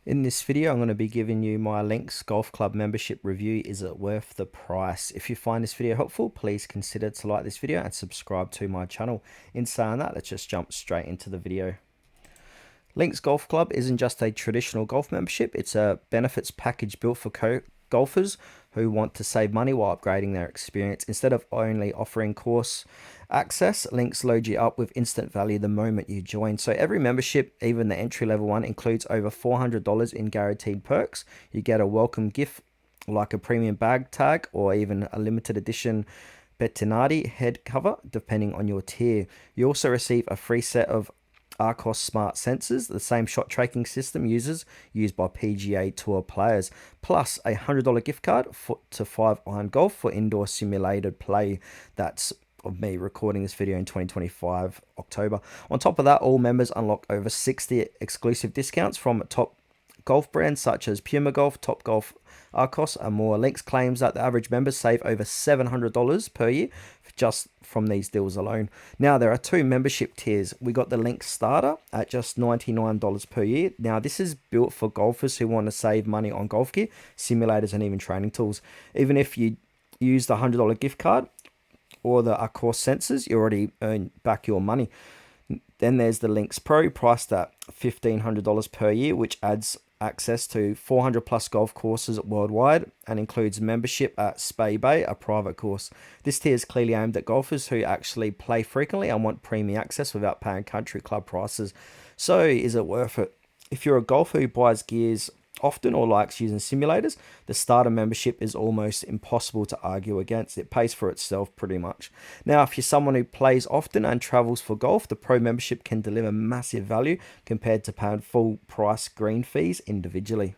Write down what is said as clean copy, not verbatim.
In this video, I'm going to be giving you my Links Golf Club membership review. Is it worth the price? If you find this video helpful, please consider to like this video and subscribe to my channel. In saying that, let's just jump straight into the video. Links Golf Club isn't just a traditional golf membership, it's a benefits package built for golfers who want to save money while upgrading their experience. Instead of only offering course access, Links load you up with instant value the moment you join. So every membership, even the entry level one, includes over $400 in guaranteed perks. You get a welcome gift like a premium bag tag or even a limited edition Bettinardi head cover, depending on your tier. You also receive a free set of Arcos Smart Sensors, the same shot tracking system used by PGA Tour players, plus a $100 gift card to 5-Iron Golf for indoor simulated play. That's of me recording this video in 2025 October. On top of that, all members unlock over 60 exclusive discounts from top golf brands such as Puma Golf, Top Golf, Arcos, and more. Links claims that the average members save over $700 per year just from these deals alone. Now, there are two membership tiers. We got the Links Starter at just $99 per year. Now, this is built for golfers who want to save money on golf gear, simulators, and even training tools. Even if you use the $100 gift card or the Arcos sensors, you already earn back your money. Then there's the Links Pro, priced at $1,500 per year, which adds access to 400 plus golf courses worldwide and includes membership at Spey Bay, a private course. This tier is clearly aimed at golfers who actually play frequently and want premium access without paying country club prices. So is it worth it? If you're a golfer who buys gears often or likes using simulators, the starter membership is almost impossible to argue against. It pays for itself pretty much. Now, if you're someone who plays often and travels for golf, the pro membership can deliver massive value compared to paying full price green fees individually.